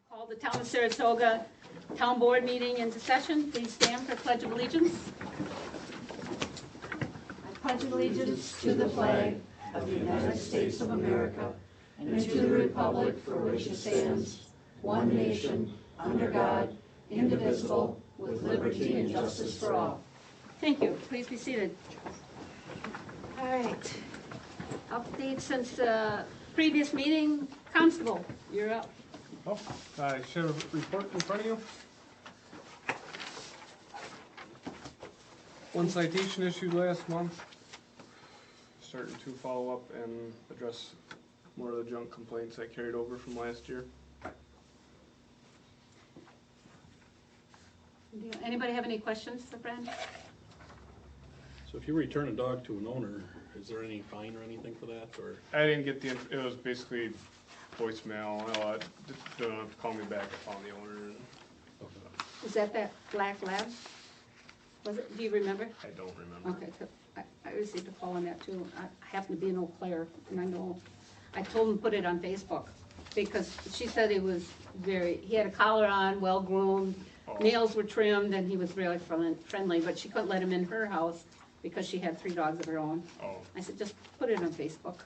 Call the Town of Saratoga Town Board meeting into session. Please stand for Pledge of Allegiance. I pledge allegiance to the flag of the United States of America and to the republic for which it stands, one nation, under God, indivisible, with liberty and justice for all. Thank you. Please be seated. All right. Update since the previous meeting. Constable, you're up. Oh, I should have a report in front of you. One citation issued last month. Starting to follow up and address more of the junk complaints I carried over from last year. Anybody have any questions for Brent? So if you return a dog to an owner, is there any fine or anything for that, or? I didn't get it was basically voicemail. Don't have to call me back. I found the owner. And, Is that black lab? Was it? Do you remember? I don't remember. Okay, I received a call on that too. I happen to be in Eau Claire, and I told him to put it on Facebook because she said he had a collar on, well groomed, nails were trimmed, and he was really friendly, but she couldn't let him in her house because she had 3 dogs of her own. Oh. I said, just put it on Facebook.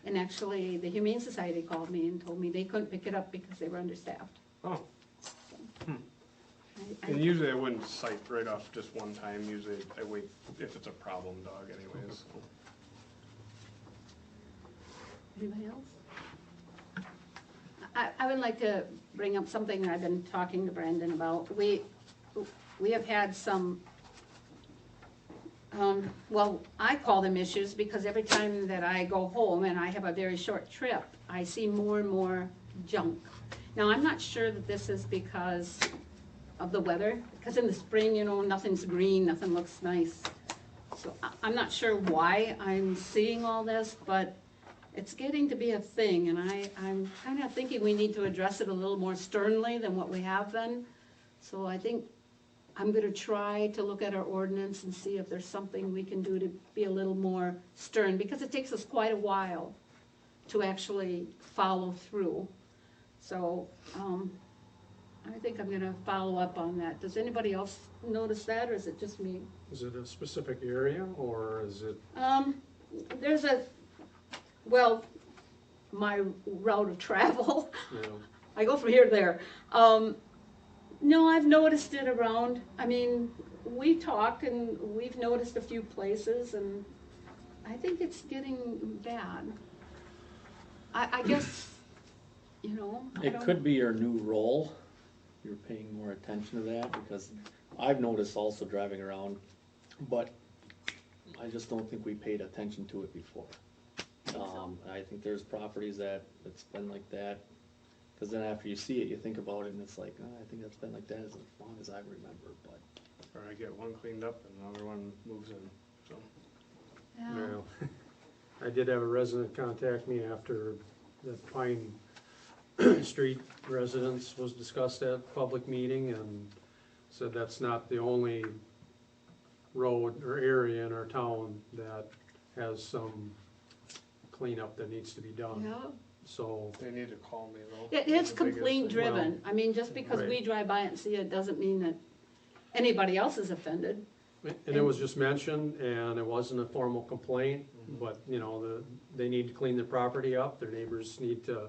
And actually, the Humane Society called me and told me they couldn't pick it up because they were understaffed. Oh. So, And usually I wouldn't cite right off just one time. Usually I wait if it's a problem dog anyways. So. Anybody else? I would like to bring up something that I've been talking to Brandon about. We have had some, well, I call them issues because every time that I go home and I have a very short trip, I see more and more junk. Now, I'm not sure that this is because of the weather, because in the spring, nothing's green, nothing looks nice. So I'm not sure why I'm seeing all this, but it's getting to be a thing, and I'm kind of thinking we need to address it a little more sternly than what we have been. So I think I'm going to try to look at our ordinance and see if there's something we can do to be a little more stern, because it takes us quite a while to actually follow through. So I think I'm going to follow up on that. Does anybody else notice that, or is it just me? Is it a specific area, or is it? There's well, my route of travel, I go from here to there. No, I've noticed it around. I mean, we talk and we've noticed a few places, and I think it's getting bad. I guess, It could be your new role. You're paying more attention to that, because I've noticed also driving around, but I just don't think we paid attention to it before. I think there's properties that it's been like that, because then after you see it, you think about it, and it's like, I think that's been like that as long as I remember. But Or I get one cleaned up and another one moves in. So. yeah. No. I did have a resident contact me after the Pine Street residence was discussed at public meeting, and said that's not the only road or area in our town that has some cleanup that needs to be done. Yeah. So They need to call me though. It is That's the biggest complaint thing. driven. I mean, just because we Right. drive by it and see it doesn't mean that anybody else is offended. And it was just mentioned, and it wasn't a formal complaint, but, they need to clean their property up, their neighbors need to,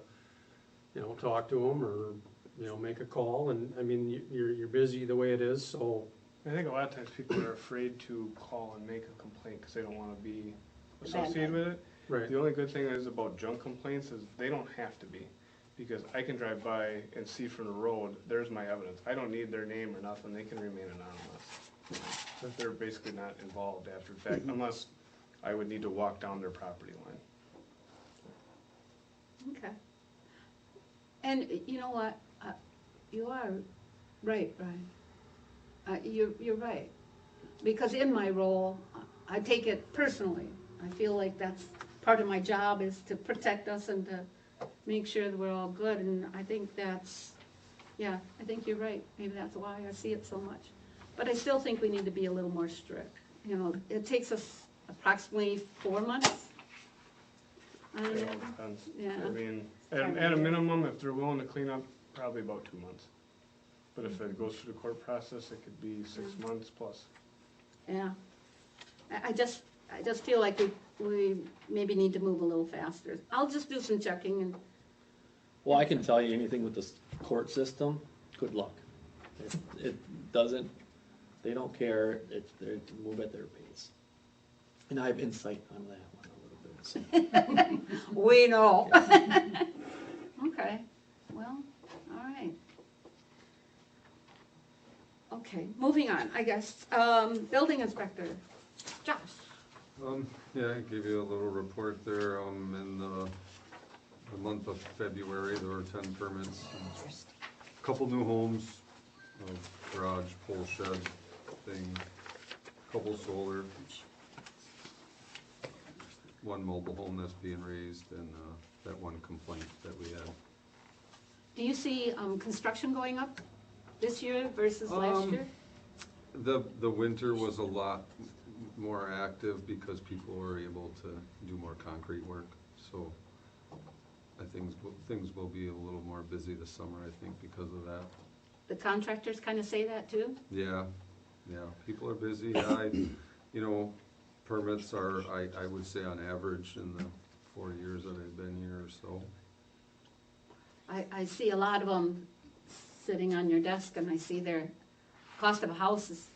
talk to them, or, make a call, and, I mean, you're busy the way it is, so. I think a lot of times people are afraid to call and make a complaint because they don't want to be The bad associated guy. with it. Right. The only good thing is about junk complaints is they don't have to be, because I can drive by and see from the road, there's my evidence. I don't need their name or nothing, they can remain anonymous. They're basically not involved after the fact, unless I would need to walk down their property line. Okay. And you know what? You are right, Brian. You're right. Because in my role, I take it personally. I feel like that's part of my job, is to protect us and to make sure that we're all good. And I think I think you're right. Maybe that's why I see it so much. But I still think we need to be a little more strict. It takes us approximately 4 months I It know. all depends. Yeah. I mean, at a minimum, if they're willing to clean up, probably about 2 months. But if it goes through the court process, it could be 6 months plus. Yeah. I just feel like we maybe need to move a little faster. I'll just do some checking and, Well, I can tell you, anything with the court system, good luck. It doesn't, they don't care, they move at their pace. And I have insight on that one a little bit, so. we know. Okay, well, all right. Okay, moving on, I guess. Building inspector, Josh. Yeah, I gave you a little report there, in the month of February, there were 10 permits. A couple new homes, garage, pole shed thing, couple solar. One mobile home that's being raised, and, that one complaint that we had. Do you see construction going up this year versus last year? The winter was a lot more active because people were able to do more concrete work, so I think things will be a little more busy this summer, I think, because of that. The contractors kind of say that too? Yeah, people are busy, permits are, I would say on average in the 4 years that I've been here or so. I see a lot of them sitting on your desk, and I see their cost of a house is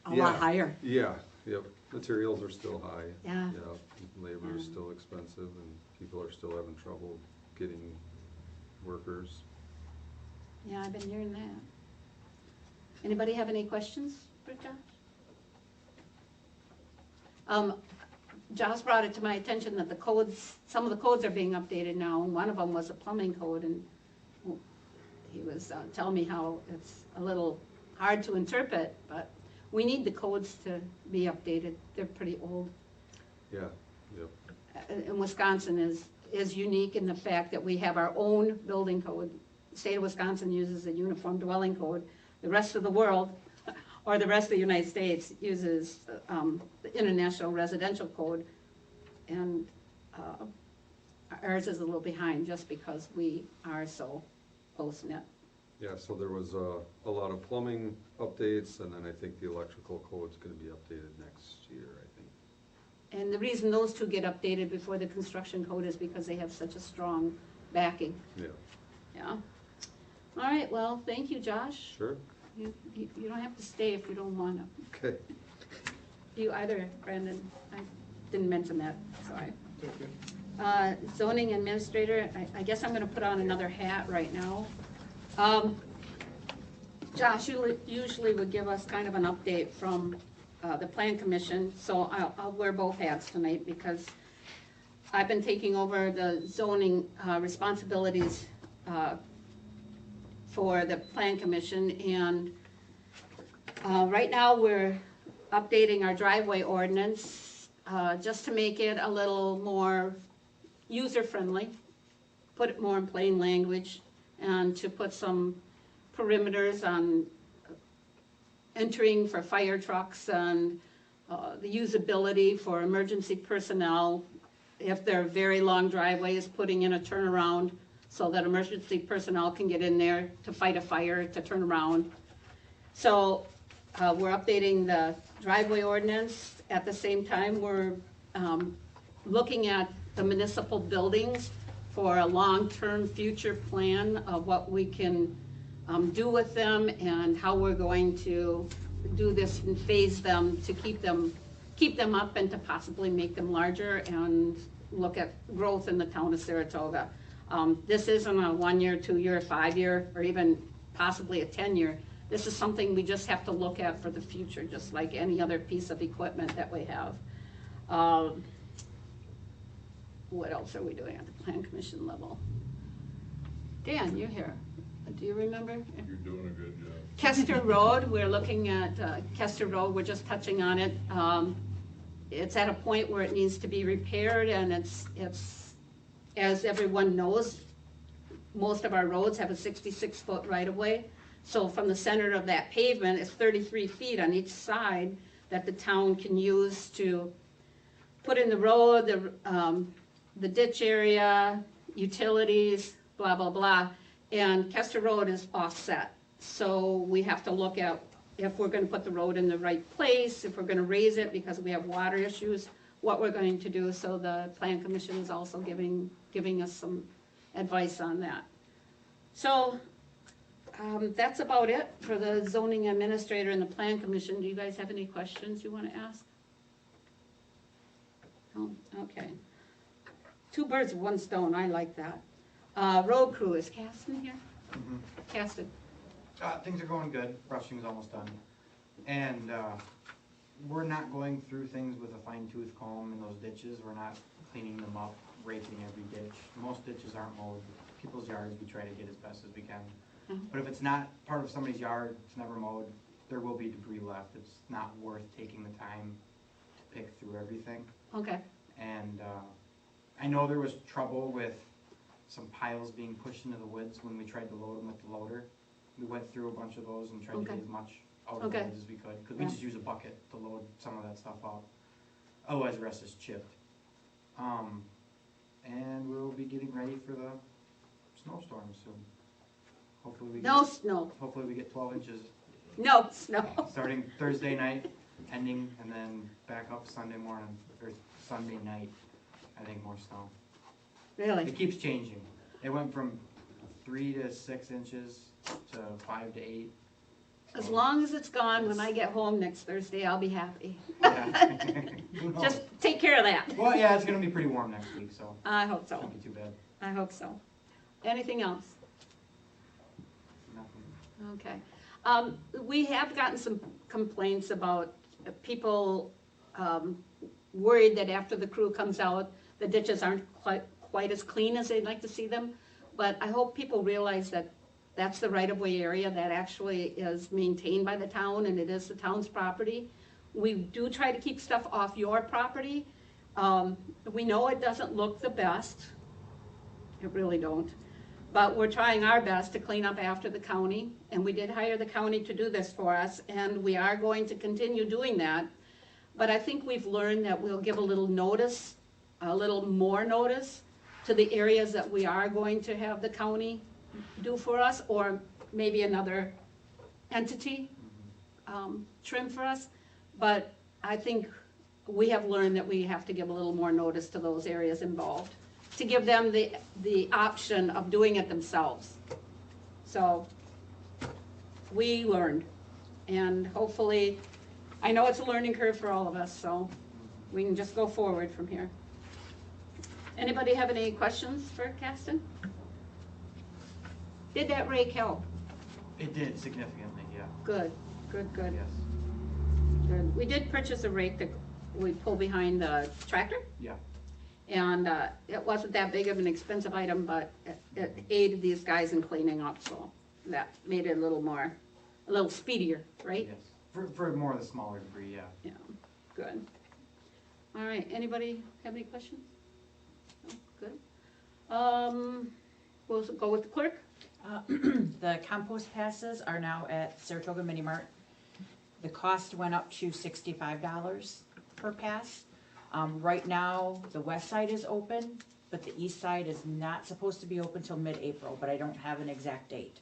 a lot Yeah. higher. Yeah, yep, materials are still high. Yeah. Labor is still expensive, and people are still having trouble getting workers. Yeah, I've been hearing that. Anybody have any questions for Josh? Josh brought it to my attention that some of the codes are being updated now, and one of them was a plumbing code, and he was telling me how it's a little hard to interpret, but we need the codes to be updated. They're pretty old. Yeah, yep, And Wisconsin is unique in the fact that we have our own building code. The state of Wisconsin uses a uniform dwelling code. The rest of the world, or the rest of the United States, uses the International Residential Code, and ours is a little behind just because we are so close-knit. yeah, so there was a lot of plumbing updates, and then I think the electrical code's gonna be updated next year, I think. And the reason those two get updated before the construction code is because they have such a strong backing. Yeah, Yeah. All right, well, thank you, Josh. sure, You don't have to stay if you don't want to. okay. You either, Brandon. I didn't mention that, sorry. Okay. Zoning administrator, I guess I'm gonna put on another hat right now. Josh usually would give us kind of an update from the plan commission, so I'll wear both hats tonight because I've been taking over the zoning responsibilities for the plan commission, and right now we're updating our driveway ordinance just to make it a little more user-friendly, put it more in plain language, and to put some perimeters on entering for fire trucks and the usability for emergency personnel. If they're very long driveways, putting in a turnaround so that emergency personnel can get in there to fight a fire, to turn around. So we're updating the driveway ordinance. At the same time, we're looking at the municipal buildings for a long-term future plan of what we can do with them and how we're going to do this and phase them to keep them up and to possibly make them larger and look at growth in the town of Saratoga. This isn't a 1 year, 2 year, 5 year, or even possibly a 10-year. This is something we just have to look at for the future, just like any other piece of equipment that we have. What else are we doing at the plan commission level? Dan, you're here. Do you remember? You're doing a good job. Kester Road, we're looking at Kester Road, we're just touching on it. It's at a point where it needs to be repaired, and it's as everyone knows, most of our roads have a 66-foot right-of-way. So from the center of that pavement, it's 33 feet on each side that the town can use to put in the road, the ditch area, utilities, blah, blah, blah. And Kester Road is offset, so we have to look at if we're gonna put the road in the right place, if we're gonna raise it because we have water issues, what we're going to do. So the Plan Commission is also giving us some advice on that. So, that's about it for the zoning administrator and the Plan Commission. Do you guys have any questions you wanna ask? Oh, okay. Two birds with one stone, I like that. Road crew, is Caston here? Mhm. Caston, Things are going good, brushing's almost done. And, we're not going through things with a fine tooth comb in those ditches, we're not cleaning them up, raking every ditch. Most ditches aren't mowed, people's yards, we try to get as best as we can. Mhm. But if it's not part of somebody's yard, it's never mowed, there will be debris left, it's not worth taking the time to pick through everything. okay, And, I know there was trouble with some piles being pushed into the woods when we tried to load them with the loader. We went through a bunch of those and tried to Okay. get as much out of the Okay. woods as we could, because we Yeah. just use a bucket to load some of that stuff out. Otherwise, the rest is chipped. And we'll be getting ready for the snowstorm soon. Hopefully we no get, snow, hopefully we get 12 inches no snow. starting Thursday night, ending, and then back up Sunday morning, or Sunday night, I think more snow. Really? It keeps changing. It went from 3 to 6 inches to 5 to 8. As long as it's gone, when I get home next Thursday, I'll be happy. Yeah. Who knows? Just take care of that. Well, yeah, it's gonna be pretty warm next week, so I hope so, shouldn't be too bad. I hope so. Anything else? Nothing. Okay. We have gotten some complaints about people worried that after the crew comes out, the ditches aren't quite as clean as they'd like to see them. But I hope people realize that that's the right-of-way area that actually is maintained by the town, and it is the town's property. We do try to keep stuff off your property. We know it doesn't look the best. It really don't. But we're trying our best to clean up after the county, and we did hire the county to do this for us, and we are going to continue doing that. But I think we've learned that we'll give a little notice, a little more notice to the areas that we are going to have the county do for us, or maybe another entity trim for us. But I think we have learned that we have to give a little more notice to those areas involved, to give them the option of doing it themselves. So, we learned, and hopefully, I know it's a learning curve for all of us, so we can just go forward from here. Anybody have any questions for Caston? Did that rake help? It did significantly, yeah. Good, good, good, Yes. good. We did purchase a rake that we pull behind the tractor. Yeah. And it wasn't that big of an expensive item, but it aided these guys in cleaning up, so that made it a little speedier, right? Yes. For more of the smaller debris, yeah. Yeah, good. All right, anybody have any questions? No? Good. We'll go with the clerk. The compost passes are now at Saratoga Mini Mart. The cost went up to $65 per pass. Right now, the west side is open, but the east side is not supposed to be open till mid-April, but I don't have an exact date.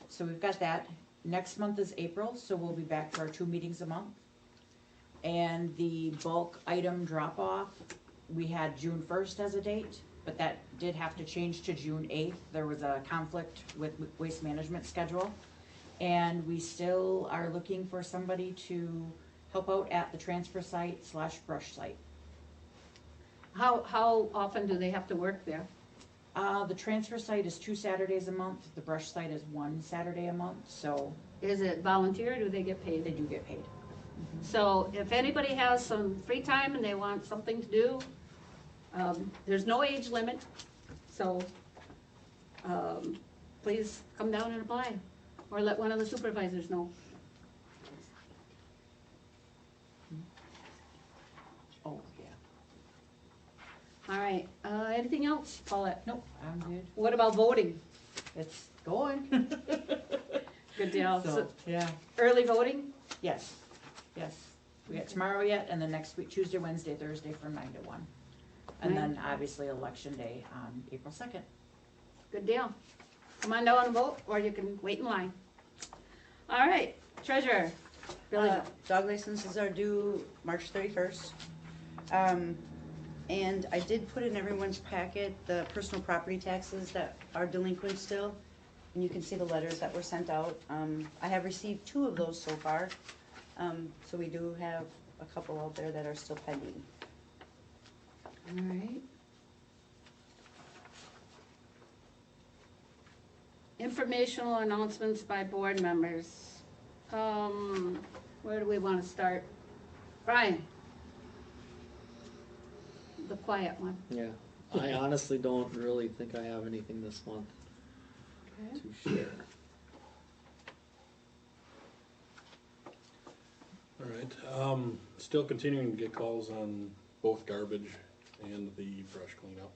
So we've got that. Next month is April, so we'll be back to our 2 meetings a month. And the bulk item drop-off, we had June 1st as a date, but that did have to change to June 8th. There was a conflict with waste management schedule. And we still are looking for somebody to help out at the transfer site / brush site. How often do they have to work there? The transfer site is 2 Saturdays a month, the brush site is 1 Saturday a month, so Is it volunteer or do they get they paid? do get paid. So if anybody has some free time and they want something to do, there's no age limit, so please come down and apply, or let one of the supervisors know. Oh, yeah. All right, anything else, Paulette? Nope, I'm good. What about voting? It's going. Good deal. So, yeah, Early voting? yes, yes. We got tomorrow yet, and then next week, Tuesday, Wednesday, Thursday from 9 to 1. And then obviously Election Day on April 2nd. Good deal. Come on down and vote, or you can wait in line. All right, treasurer, Billy. Dog licenses are due March 31st. And I did put in everyone's packet the personal property taxes that are delinquent still. And you can see the letters that were sent out. I have received 2 of those so far. So we do have a couple out there that are still pending. All right. Informational announcements by board members. Where do we want to start? Brian? The quiet one. Yeah, I honestly don't really think I have anything this month Okay. to share. All right, still continuing to get calls on both garbage and the brush cleanup.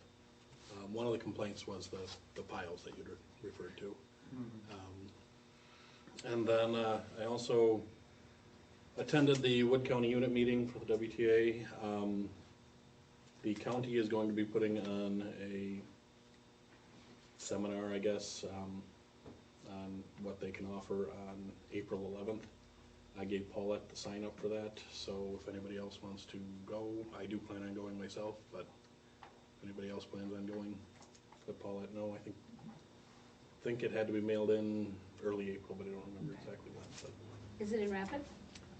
One of the complaints was the piles that you'd referred to. And then I also attended the Wood County unit meeting for the WTA. The county is going to be putting on a seminar, I guess, on what they can offer on April 11th. I gave Paulette the sign up for that, so if anybody else wants to go, I do plan on going myself, but if anybody else plans on going, let Paulette know. I think it had to be mailed in early April, but I don't remember exactly when. Is it in Rapid?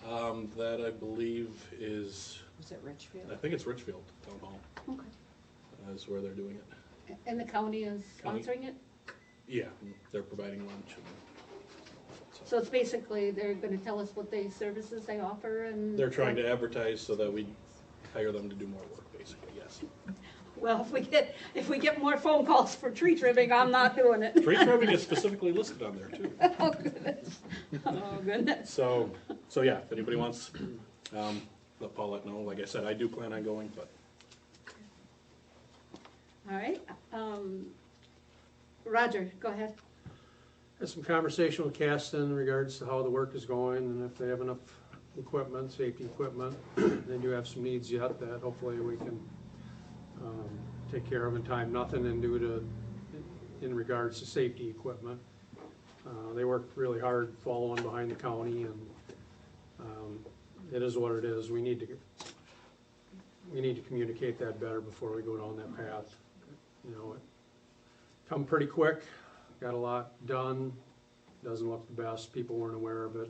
But that I believe is, Was it Richfield? I think it's Richfield Town Hall Okay. is where they're doing it. And the county is County. sponsoring it? Yeah, they're providing lunch. And So it's basically, they're gonna tell us what services they offer and. they're trying to advertise so that we hire them to do more work, basically, yes. Well, if we get more phone calls for tree trimming, I'm not doing it. Tree trimming is specifically listed on there too. Oh, goodness. Oh, goodness. So yeah, if anybody wants, let Paulette know. Like I said, I do plan on going, but All right, Roger, go ahead. Had some conversation with Caston in regards to how the work is going and if they have enough equipment, safety equipment. They do have some needs yet that hopefully we can take care of in time. Nothing in regards to safety equipment. They worked really hard following behind the county, and it is what it is. We need to communicate that better before we go down that path. You know, it come pretty quick. Got a lot done, doesn't look the best, people weren't aware of it.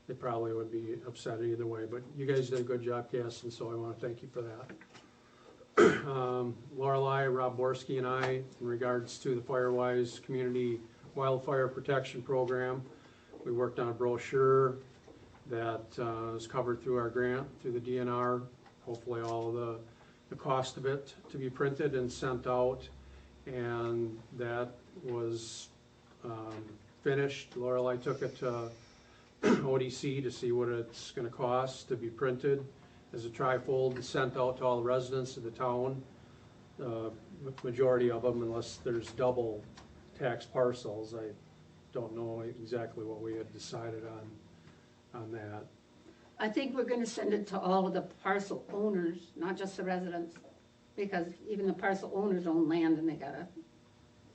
They probably would be upset either way, but you guys did a good job, Caston, so I wanna thank you for that. Lorelei, Rob Borski and I, in regards to the Firewise Community Wildfire Protection Program, we worked on a brochure that is covered through our grant, through the DNR. Hopefully all of the cost of it to be printed and sent out, and that was finished. Lorelei took it to ODC to see what it's gonna cost to be printed as a trifold and sent out to all the residents of the town. Majority of them, unless there's double tax parcels. I don't know exactly what we had decided on that. I think we're gonna send it to all of the parcel owners, not just the residents, because even the parcel owners own land and they gotta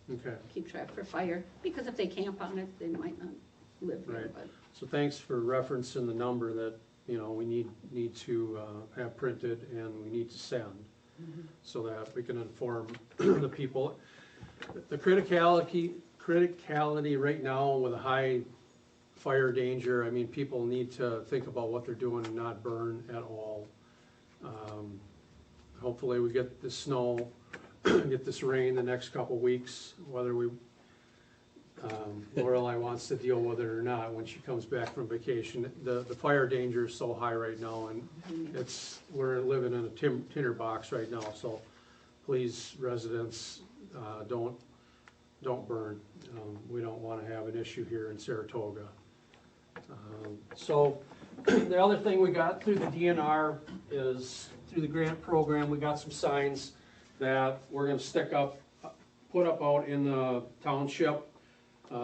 Okay. keep track for fire, because if they camp on it, they might not live there, Right. but. So thanks for referencing the number that, you know, we need to have printed and we need to send, so that we can inform the people. The criticality right now with a high fire danger, I mean, people need to think about what they're doing and not burn at all. Hopefully we get the snow, get this rain the next couple weeks, whether Lorelei wants to deal with it or not when she comes back from vacation. The fire danger is so high right now, and we're living in a tinder box right now, so please, residents, don't burn. We don't wanna have an issue here in Saratoga. So, the other thing we got through the DNR is, through the grant program, we got some signs that we're gonna put up out in the township.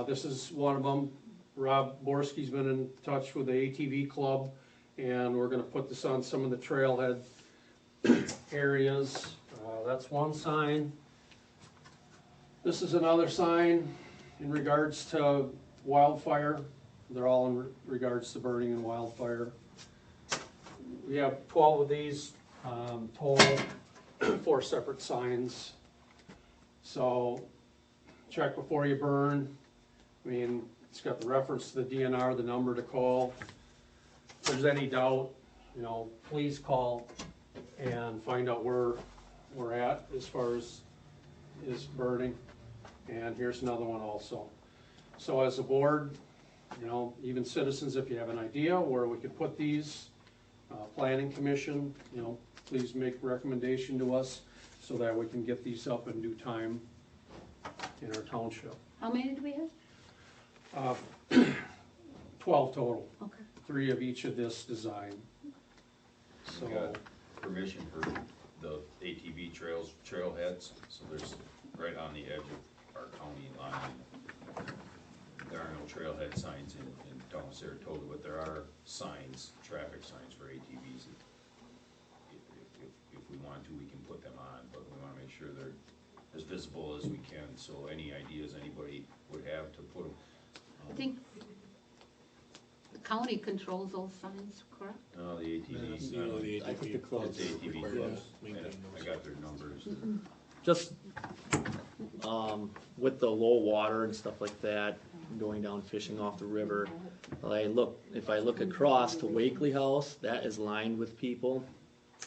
This is one of them. Rob Borski's been in touch with the ATV club, and we're gonna put this on some of the trailhead areas. that's one sign. This is another sign in regards to wildfire. They're all in regards to burning and wildfire. We have 12 of these total, 4 separate signs. So check before you burn. I mean, it's got the reference to the DNR, the number to call. If there's any doubt, please call and find out where we're at as far as is burning. And here's another one also. So as a board, even citizens, if you have an idea where we could put these, planning commission, please make recommendation to us so that we can get these up in due time in our township. How many do we have? 12 total, Okay. 3 of each of this design. So, We got permission for the ATV trailheads, so there's, right on the edge of our county line. There are no trailhead signs in town of Saratoga, but there are signs, traffic signs for ATVs. If we want to, we can put them on, but we wanna make sure they're as visible as we can, so any ideas anybody would have to put them. I think the county controls those signs, correct? No, the ATVs, You know, the I think the ATV clubs it's ATV require clubs, us to maintain I those. got their numbers. Just, with the low water and stuff like that, going down fishing off the river, if I look across to Wakely House, that is lined with people,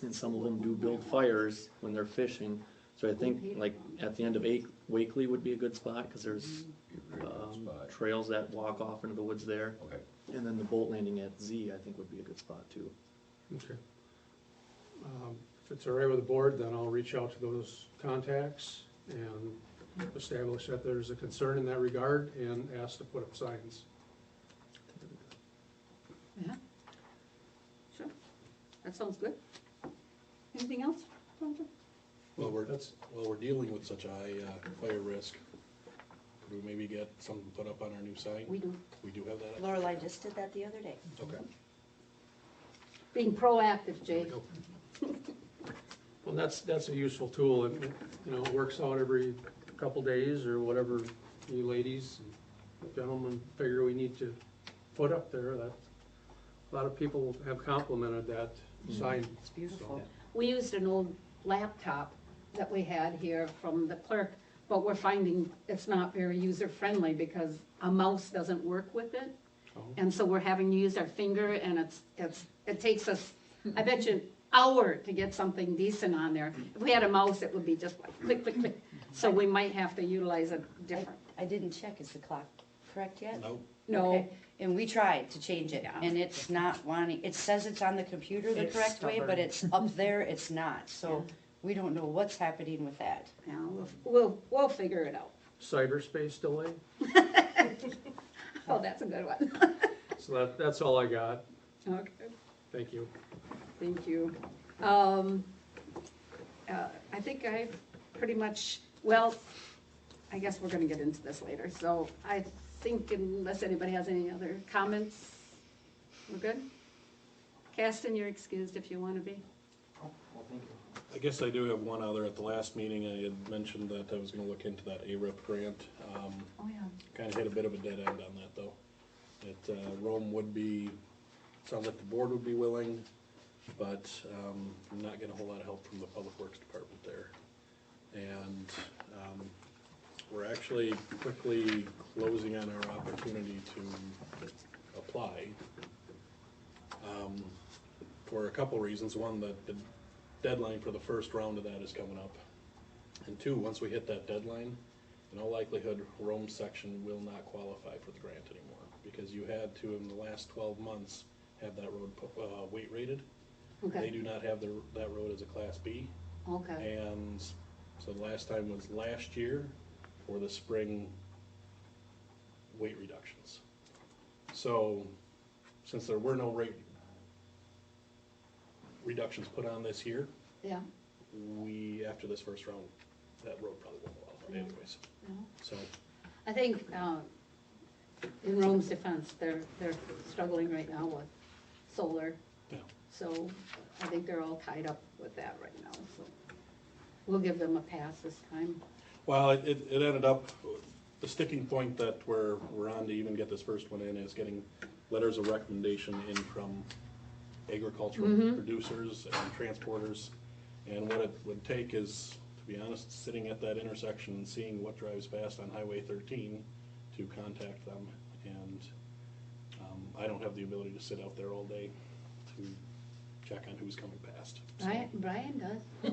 and some of them do build fires when they're fishing. So I think, like, at the end of Wakely would be a good spot, cause there's, Very good spot. trails that walk off into the woods there. Okay. And then the boat landing at Z, I think would be a good spot too. okay. If it's all right with the board, then I'll reach out to those contacts and establish that there's a concern in that regard and ask to put up signs. Yeah. Sure. That sounds good. Anything else, Roger? Well, That's- we're dealing with such a high, fire risk. Could we maybe get something put up on our new sign? We do. We do have that? Lorelei just did that the other day. Okay. Being proactive, Jay. There we go. Well, that's a useful tool, and, it works out every couple days or whatever you ladies and gentlemen figure we need to put up there. That, a lot of people have complimented that sign. It's beautiful. We used an old laptop that we had here from the clerk, but we're finding it's not very user-friendly because a mouse doesn't work with it. Oh. And so we're having to use our finger, and it takes us, I bet you, an hour to get something decent on there. If we had a mouse, it would be just like click, click, click. So we might have to utilize a different, I didn't check, is the clock correct yet? No, no, Okay, and we tried to change it, Yeah. and it's not wanting, it says it's on the computer the It's correct way, but stubborn. it's up there, it's not, so we don't know what's happening with that. yeah, we'll figure it out. Cyberspace delay. Oh, that's a good one. So that's all I got. Okay. Thank you. Thank you. I think I pretty much, well, I guess we're gonna get into this later, so I think unless anybody has any other comments, we're good? Caston, you're excused if you wanna be. Oh, well, thank you. I guess I do have one other. At the last meeting, I had mentioned that I was gonna look into that ARIP grant. Oh, yeah. Kinda hit a bit of a dead end on that, though. Rome would be, sounds like the board would be willing, but, I'm not getting a whole lot of help from the Public Works Department there. And, we're actually quickly closing on our opportunity to apply. For a couple reasons. One, the deadline for the first round of that is coming up. And two, once we hit that deadline, in all likelihood, Rome's section will not qualify for the grant anymore, because you had to, in the last 12 months, have that road weight rated. They Okay, do not have that road as a Class B, okay, and so the last time was last year for the spring weight reductions. So, since there were no rate reductions put on this year, yeah, after this first round, that road probably won't qualify anyways. yeah. So, I think, in Rome's defense, they're struggling right now with solar. Yeah. So I think they're all tied up with that right now, so. we'll give them a pass this time. Well, it ended up, the sticking point that we're on to even get this first one in is getting letters of recommendation in from agricultural producers and transporters. And what it would take is, to be honest, sitting at that intersection and seeing what drives fast on Highway 13 to contact them. And I don't have the ability to sit out there all day to check on who's coming past. So- Brian does.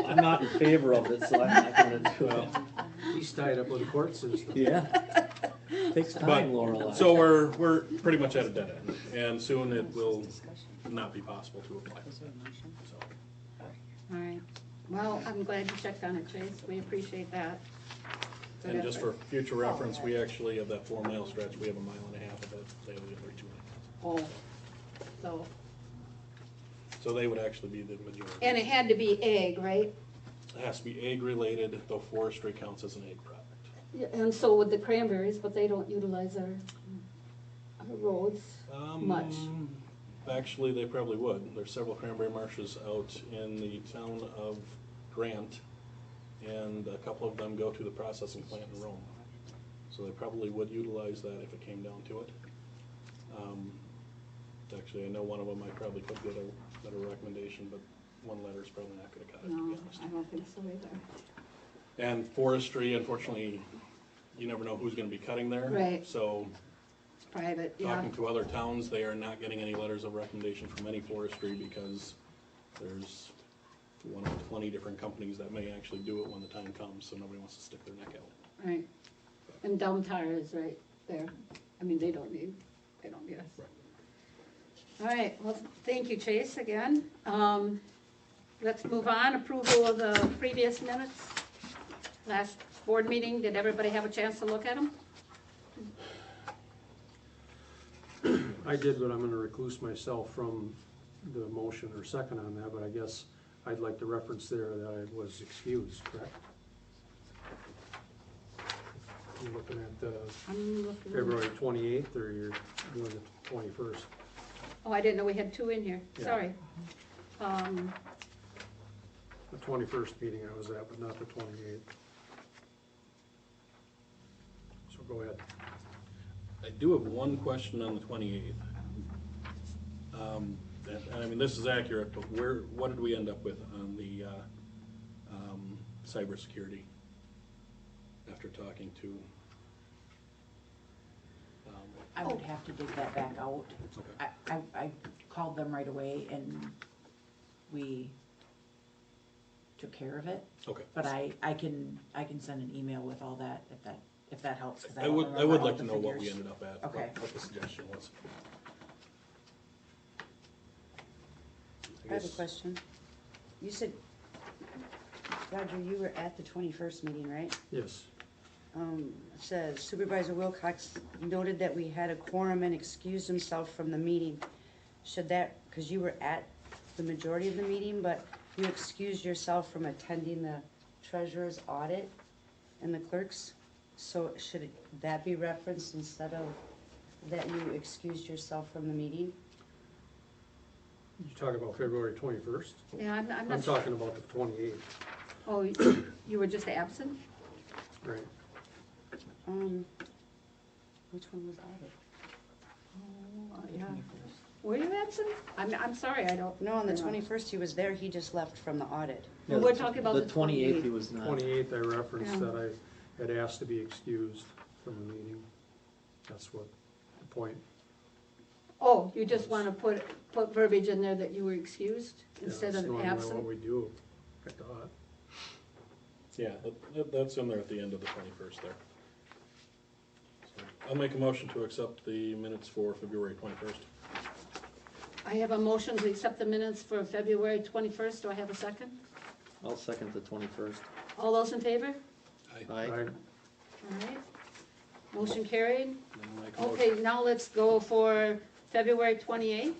I'm not in favor of it, so I'm not gonna do it. He's tied up with the court system. Yeah. Takes But- time, Laurel. So we're pretty much at a dead end, and soon it will not be possible to apply. So, All right. Well, I'm glad you checked on it, Chase. We appreciate that. Good and just for effort. future reference, we actually have that 4 mile stretch, we have 1.5 miles of it, they have the other 2.5. Oh, so, So they would actually be the majority. and it had to be egg, right? It has to be egg related, though forestry counts as an egg product. Yeah, and so would the cranberries, but they don't utilize our roads much. Actually, they probably would. There's several cranberry marshes out in the town of Grant, and a couple of them go to the processing plant in Rome. So they probably would utilize that if it came down to it. Actually, I know one of them I probably could get a better recommendation, but one letter's probably not gonna cut it, to No, be honest. I don't think so either. And forestry, unfortunately, you never know who's gonna be cutting there. Right. So, It's private, yeah. talking to other towns, they are not getting any letters of recommendation from any forestry because there's one of 20 different companies that may actually do it when the time comes, so nobody wants to stick their neck out. Right. And Dumb Tire is right there. I mean, they don't need us. Right. All right, well, thank you, Chase, again. Let's move on. Approval of the previous minutes. Last board meeting, did everybody have a chance to look at them? I did, but I'm gonna recluse myself from the motion or second on that, but I guess I'd like to reference there that I was excused, correct? You're looking at the I'm looking. February 28th, or you're doing the 21st? Oh, I didn't know we had two in here. Yeah. Sorry. The 21st meeting I was at, but not the 28th. So go ahead. I do have one question on the 28th. And I mean, this is accurate, but what did we end up with on the cybersecurity after talking to? I would have to dig that back out. Okay. I called them right away and we took care of it. Okay. But I can send an email with all that, if that helps, 'cause I don't would remember all like to the know what we figures. ended up at, Okay. what the suggestion was. I have a question. You said, Roger, you were at the 21st meeting, right? Yes. It says Supervisor Wilcox noted that we had a quorum and excused himself from the meeting. Should that, because you were at the majority of the meeting, but you excused yourself from attending the treasurer's audit and the clerk's, so should that be referenced instead of that you excused yourself from the meeting? You talking about February 21st? Yeah, I'm I'm not. talking about the 28th, Oh, you were just absent? right? Which one was audit? Oh, yeah. Were you absent? I'm sorry, I don't. No, on the I don't know. 21st he was there, he just left from the audit. Well, we're talking about the 28th, he 28th. was not. 28th, I referenced Yeah. that I had asked to be excused from the meeting. That's what the point. Oh, you just wanna put verbiage in there that you were excused instead That's of normally absent? what we do, I thought. Yeah, that's in there at the end of the 21st there. So I'll make a motion to accept the minutes for February 21st. I have a motion to accept the minutes for February 21st. Do I have a second? I'll second the 21st. All those in favor? Aye. All right. Motion carried. Then I'll make a motion- Okay, now let's go for February 28th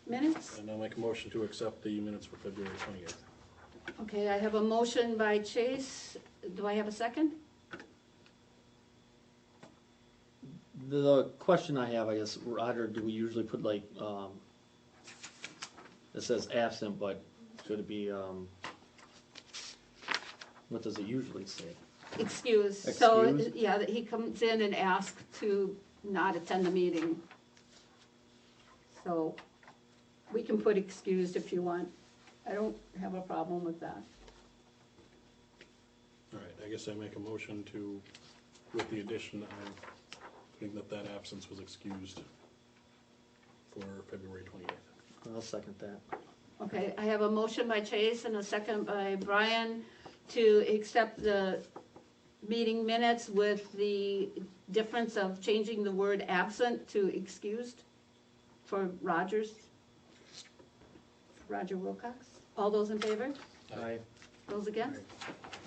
minutes. And I'll make a motion to accept the minutes for February 28th. Okay, I have a motion by Chase. Do I have a second? The question I have, I guess, Roger, do we usually put like, it says absent, but Should it be, what does it usually say? Excuse, so, Excused? yeah, that he comes in and asks to not attend the meeting. So, we can put excused if you want. I don't have a problem with that. All right, I guess I make a motion to, with the addition of putting that absence was excused for February 28th. I'll second that. Okay, I have a motion by Chase and a second by Brian to accept the meeting minutes with the difference of changing the word absent to excused for Roger Wilcox. All those in favor? Aye. Those against?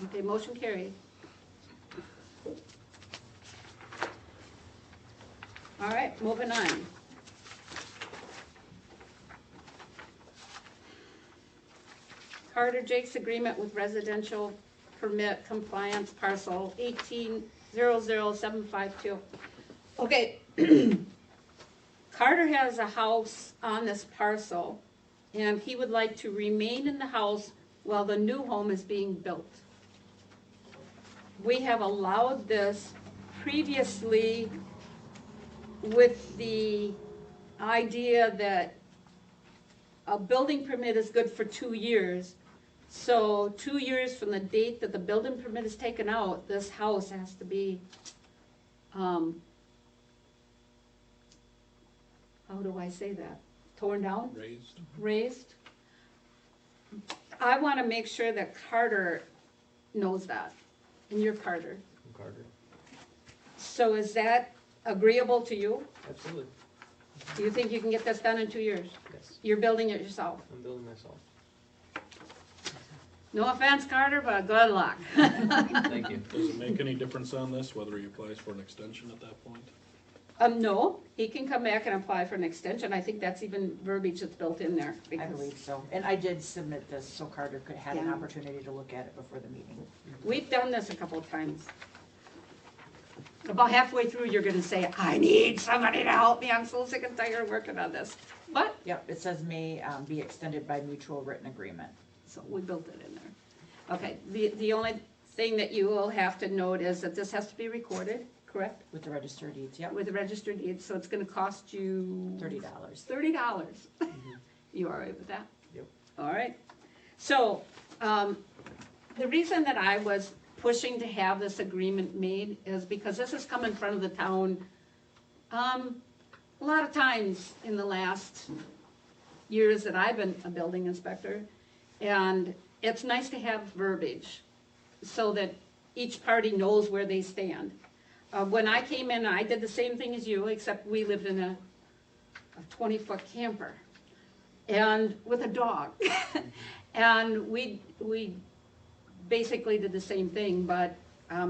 Okay, motion carried. All right, moving on. Carter Jake's agreement with residential permit compliance parcel 1800752. Okay. Carter has a house on this parcel, and he would like to remain in the house while the new home is being built. We have allowed this previously with the idea that a building permit is good for 2 years. So 2 years from the date that the building permit is taken out, this house has to be, how do I say that? Torn down? Raised? Raised. I want to make sure that Carter knows that, and you're Carter. Carter. So is that agreeable to you? Absolutely, Do you think you can get this done in 2 years? yes. You're building it yourself? I'm building myself. No offense, Carter, but good luck. Thank you. Does it make any difference on this, whether he applies for an extension at that point? No, he can come back and apply for an extension. I think that's even verbiage that's built in there. I because believe so. And I did submit this so Carter could have an Yeah. opportunity to look at it before the meeting. We've done this a couple of times. About halfway through, you're gonna say, I need somebody to help me. I'm so sick and tired of working on this. But, Yep, it says may be extended by mutual written agreement. so we built it in there. Okay, the only thing that you will have to note is that this has to be recorded, correct? With the register deeds, yep, With the registered deeds, so it's gonna cost you $30. $30. You all right with that? Yep. All right. So, the reason that I was pushing to have this agreement made is because this has come in front of the town, a lot of times in the last years that I've been a building inspector. And it's nice to have verbiage so that each party knows where they stand. When I came in, I did the same thing as you, except we lived in a 20-foot camper and with a dog. And we basically did the same thing, but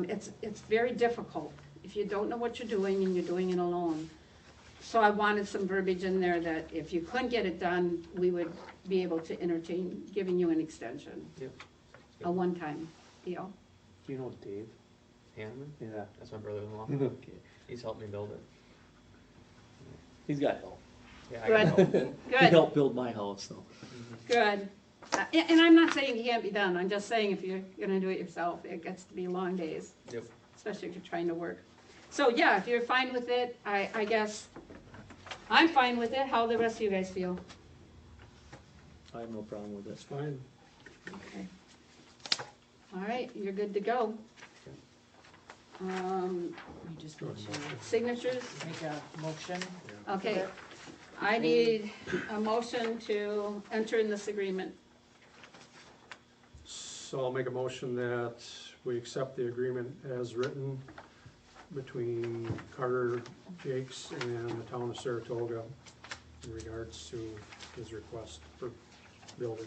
it's very difficult if you don't know what you're doing and you're doing it alone. So I wanted some verbiage in there that if you couldn't get it done, we would be able to entertain giving you an extension, Yep. a one-time deal. Do you know Dave? Hanneman? Yeah. That's my brother-in-law. Okay. He's helped me build it. He's got help. Yeah, I got help. He Good, helped build my house, so. good. And I'm not saying it can't be done, I'm just saying if you're gonna do it yourself, it gets to be long days. Yep. Especially if you're trying to work. So, yeah, if you're fine with it, I guess, I'm fine with it. How the rest of you guys feel? I have no problem with That's it. fine. Okay. All right, you're good to go. You just need to Signatures? make a motion. Okay. I need a motion to enter in this agreement. So I'll make a motion that we accept the agreement as written between Carter Jakes and the town of Saratoga in regards to his request for building.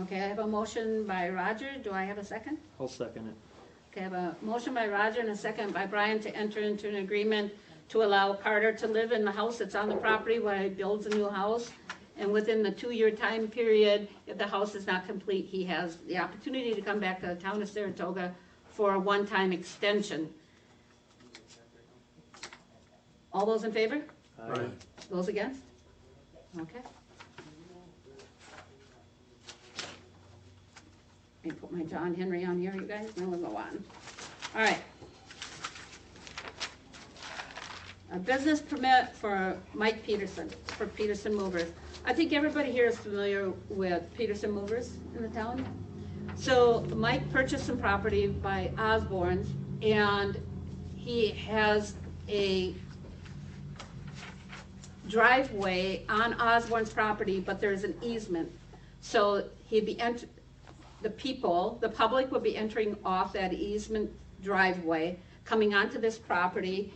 Okay, I have a motion by Roger. Do I have a second? I'll second it. Okay, I have a motion by Roger and a second by Brian to enter into an agreement to allow Carter to live in the house that's on the property while he builds a new house. And within the 2-year time period, if the house is not complete, he has the opportunity to come back to the town of Saratoga for a one-time extension. All those in favor? Aye. Those against? Okay. Let me put my John Henry on here, you guys, then we'll go on. All right. A business permit for Mike Peterson, for Peterson Movers. I think everybody here is familiar with Peterson Movers in the town. So Mike purchased some property by Osborne's, and he has a driveway on Osborne's property, but there's an easement. So he'd be the public would be entering off that easement driveway, coming onto this property.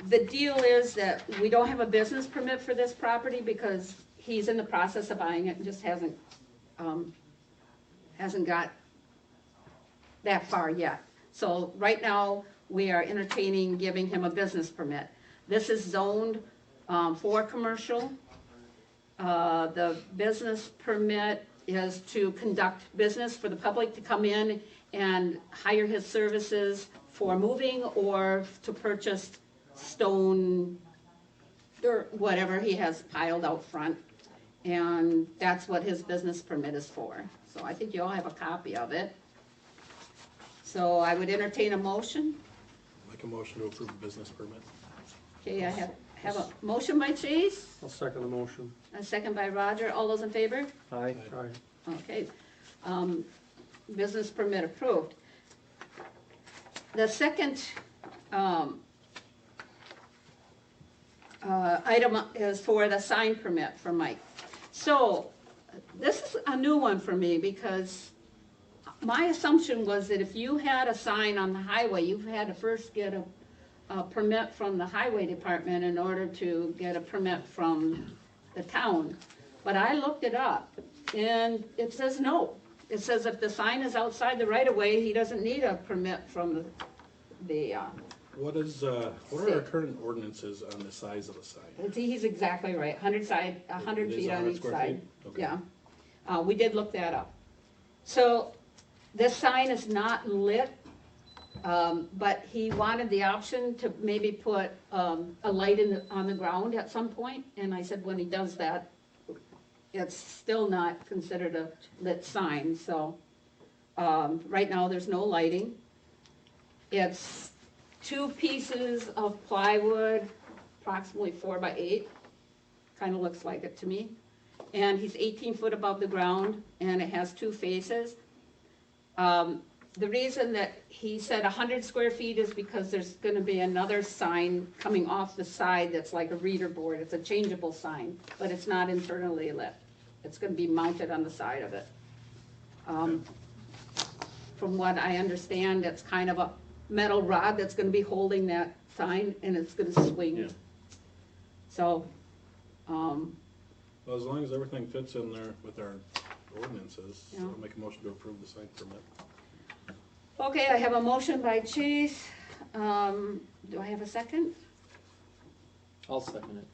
The deal is that we don't have a business permit for this property because he's in the process of buying it and just hasn't got that far yet. So right now, we are entertaining giving him a business permit. This is zoned for commercial. The business permit is to conduct business for the public to come in and hire his services for moving or to purchase stone, dirt, whatever he has piled out front. And that's what his business permit is for. So I think you all have a copy of it. So I would entertain a motion. Make a motion to approve the business permit. Okay, I have a motion by Chase, I'll second the motion. a second by Roger. All those in favor? Aye. Aye. Okay. Business permit approved. The second item is for the sign permit for Mike. So this is a new one for me because my assumption was that if you had a sign on the highway, you had to first get a permit from the highway department in order to get a permit from the town. But I looked it up and it says no. It says if the sign is outside the right of way, he doesn't need a permit from the What are our current ordinances on the size of the sign? he's exactly right, 100 It is feet on 100 each square side. feet? Okay. Yeah. We did look that up. So this sign is not lit, but he wanted the option to maybe put a light on the ground at some point. And I said, when he does that, it's still not considered a lit sign. So right now, there's no lighting. It's 2 pieces of plywood, approximately 4 by 8. Kind of looks like it to me. And he's 18 foot above the ground, and it has 2 faces. The reason that he said 100 square feet is because there's gonna be another sign coming off the side that's like a reader board. It's a changeable sign, but it's not internally lit. It's gonna be mounted on the side of it. From what I understand, it's kind of a metal rod that's gonna be holding that sign, and it's gonna swing. Yeah. So, Well, as long as everything fits in there with our ordinances, Yeah. I'll make a motion to approve the sign permit. okay, I have a motion by Chase. Do I have a second? I'll second it.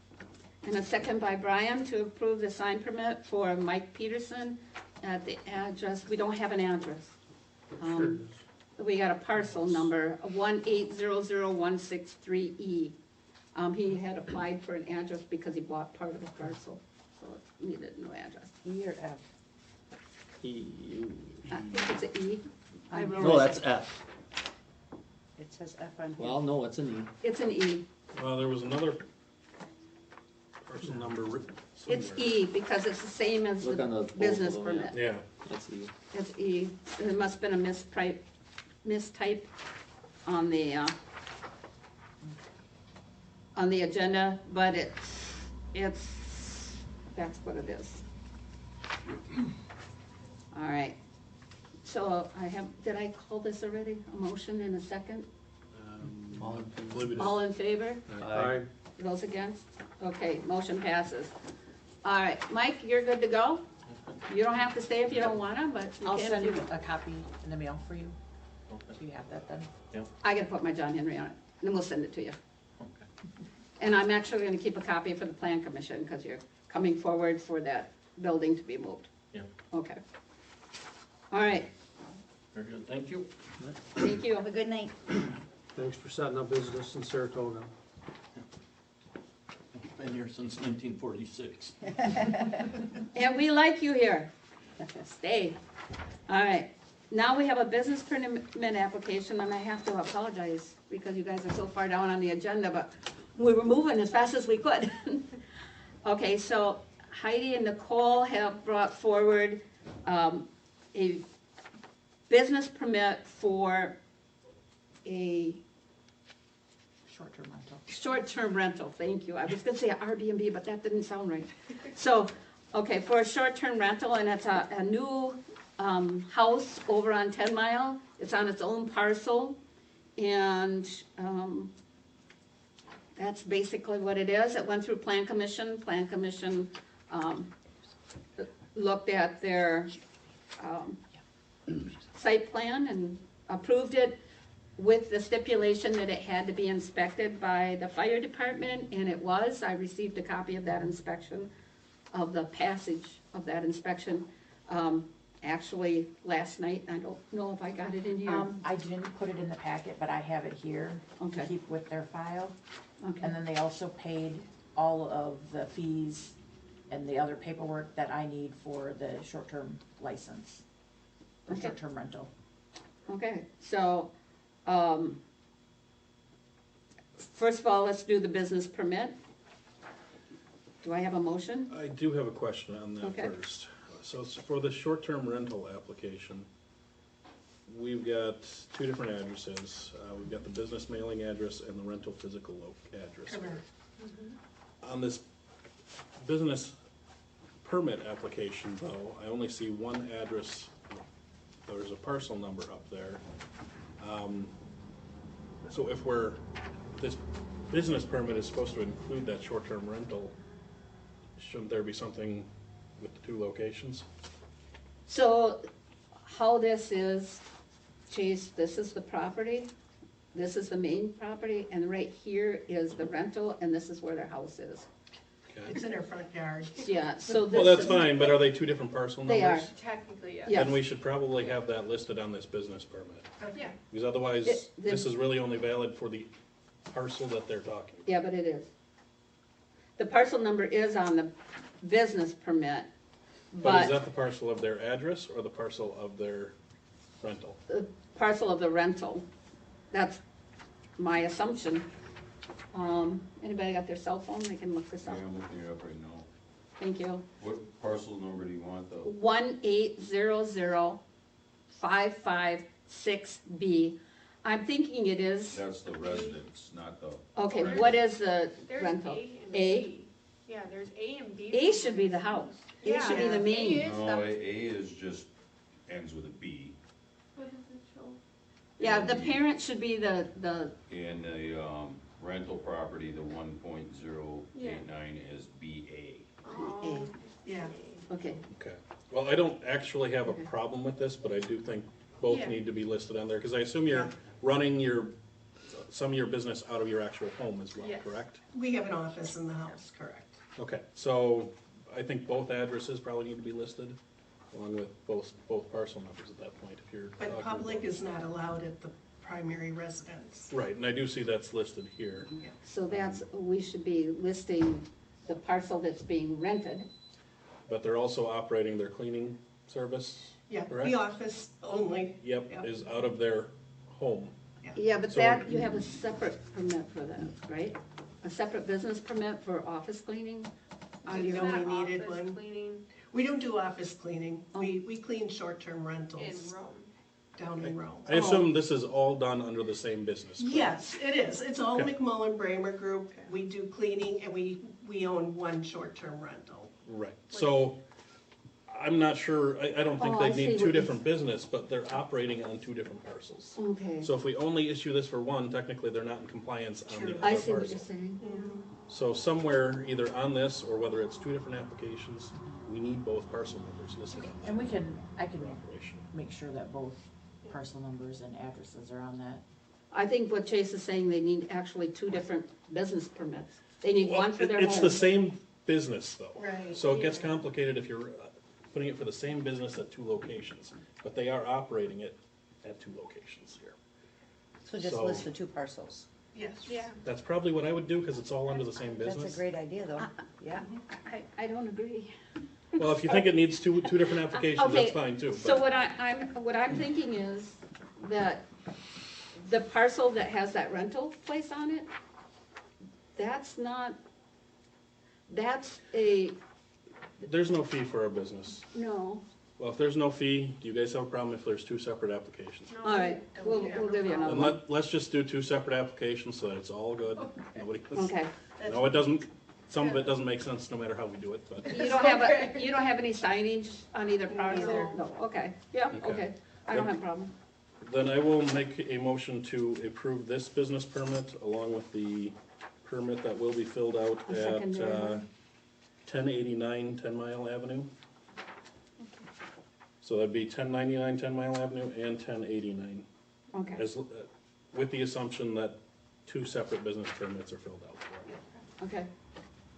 And a second by Brian to approve the sign permit for Mike Peterson at the address, we don't have an address. Sure. We got a parcel number, 1800163E. He had applied for an address because he bought part of the parcel, so it needed no address. E or F? I think it's an E. I wrote No, it. that's F. It says F on here. Well, no, it's an E. It's an E. Well, there was another parcel number written It's somewhere. E because it's the same as Look on the the both business of them, yeah. permit. Yeah, It's E. There must have been a mistype on the agenda, but that's what it is. All right. So did I call this already? A motion and a second? All in I believe it is. All in favor? Aye. Those against? Okay, motion passes. All right, Mike, you're good to go? You don't have to stay if you don't wanna, but you I'll can send if you you. a copy in the mail for you. Okay. Do you have that then? I gotta put my John Henry on it, and then we'll send it to you. And I'm actually gonna keep a copy for the plan commission, because you're coming forward for that building to be moved. Yeah. Okay. All right, Very good, thank you. thank you. Have a good night. Thanks for setting up business in Saratoga. Been here since 1946. And we like you here. Stay. All right, now we have a business permit application, and I have to apologize because you guys are so far down on the agenda, but we were moving as fast as we could. Okay, so Heidi and Nicole have brought forward a business permit for a Short-term rental. short-term rental, thank you. I was gonna say Airbnb, but that didn't sound right. So, okay, for a short-term rental, and it's a new house over on 10 Mile. It's on its own parcel, and that's basically what it is. It went through Plan Commission. Plan Commission looked at their site plan and approved it with the stipulation that it had to be inspected by the fire department, and it was. I received a copy of that inspection, of the passage of that inspection, actually last night. I don't know if I got it in here. I didn't put it in the packet, but I have it here to Okay. keep with their file. Okay, And then they also paid all of the fees and the other paperwork that I need for the short-term license, or Okay. short-term rental. okay, so, first of all, let's do the business permit. Do I have a motion? I do have a question on that Okay. first. So it's for the short-term rental application, we've got two different addresses. We've got the business mailing address and the rental physical address. On this business permit application though, I only see one address. There's a parcel number up there. So if this business permit is supposed to include that short-term rental, shouldn't there be something with the two locations? So, how this is, Chase, this is the property, this is the main property, and right here is the rental, and this is where their house is. Okay. It's in their front yard. Yeah, so this Well, that's is- fine, but are they two different parcel numbers? They are. Technically, yes. Yeah. Then we should probably have that listed on this business permit, Yeah. because otherwise, The- this is really only valid for the parcel that they're talking about. Yeah, but it is. The parcel number is on the business permit, But is but that the parcel of their address or the parcel of their rental? the parcel of the rental, that's my assumption. Anybody got their cell phone? They can look this Yeah, up. I'm looking it up right now. Thank you. What parcel number do you want though? 1800556B. I'm thinking it is, That's the residence, not the. okay, what is the There's rental? A and A? B. Yeah, there's A and B. A should be the house. A should be the Yeah, main. A is No, the- A is just, ends with a B. What does it show? Yeah, the parent should be the, In the, rental property, the 1.089 is BA. Oh, yeah. okay. Okay. Well, I don't actually have a problem with this, but I do think both Yeah. need to be listed on there, because I assume you're running some of your business out of your actual home as well, Yes. correct? We have an office in the house, correct. Okay, so I think both addresses probably need to be listed, along with both parcel numbers at that point, if you're. But talking public about- is not allowed at the primary residence. Right, and I do see that's listed here. So that's, we should be listing the parcel that's being rented. But they're also operating their cleaning service, Yeah, correct? the office only. Yep, Yep. is out of their home. Yeah, but So- that, you have a separate permit for that, right? A separate business permit for office cleaning? On Didn't your know own? we needed one. We don't do office cleaning. We clean short-term rentals down in Rome. I assume this is all done under the same business. correct? Yes, it is. It's all Okay. McMullen Bramer Group. We do cleaning and we own one short-term rental. Right, so I'm not sure, I don't think Oh, I they see need what two you- different business, but they're operating on two different parcels. Okay, So if we only issue this for one, technically they're not in compliance on the True. I other see what you're parcel. saying. So somewhere, either on this, or whether it's two different applications, we need both parcel numbers listed on And I can the operation. make sure that both parcel numbers and addresses are on that. I think what Chase is saying, they need actually two different business permits. They need one for their home. It's the same business though. Right. So it gets complicated if you're putting it for the same business at two locations, but they are operating it at two locations here. So just So- list the two parcels. Yes. Yeah. That's probably what I would do, because it's all under the same business. That's a great idea, though. Yeah. I don't agree. Well, if you think it needs two different applications, Okay, that's fine too. So but- what I'm thinking is that the parcel that has that rental place on it, that's There's no fee for our business. no. Well, if there's no fee, do you guys have a problem if there's two separate applications? All right, we'll give you another Then one. let's just do two separate applications so that it's all good. Nobody. Okay. No, it doesn't, some of it doesn't make sense no matter how we do it, but. You don't have any signage on either parcel? No, okay, yeah, Okay. okay. I don't have a problem. Then I will make a motion to approve this business permit along with the permit that will be filled out A at secondary one. 1089 10 Mile Avenue. So that'd be 1099 10 Mile Avenue and 1089, Okay, as, with the assumption that two separate business permits are filled out for it. okay.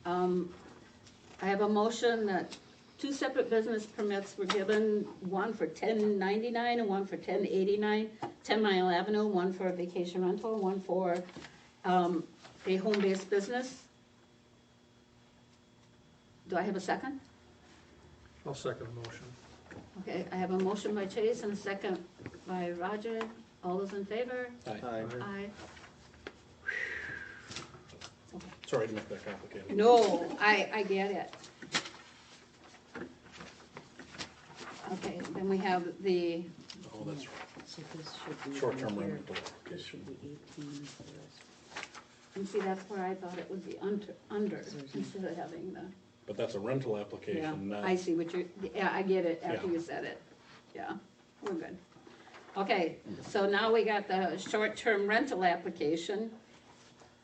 I have a motion that two separate business permits were given, one for 1099 and one for 1089, 10 Mile Avenue, one for a vacation rental, one for a home-based business. Do I have a second? I'll second the motion. Okay, I have a motion by Chase and a second by Roger. All those in favor? Aye. Aye. Sorry to make that complicated. No, I get it. Okay, then we have the, Oh, that's right. So this should be. Short-term here. rental This application. should be 18 for this. and see, that's where I thought it would be under, instead of having the, But that's a rental yeah, application, not. I see what you're, yeah, I get it after Yeah. you said it. Yeah, we're good. Okay, so now we got the short-term rental application.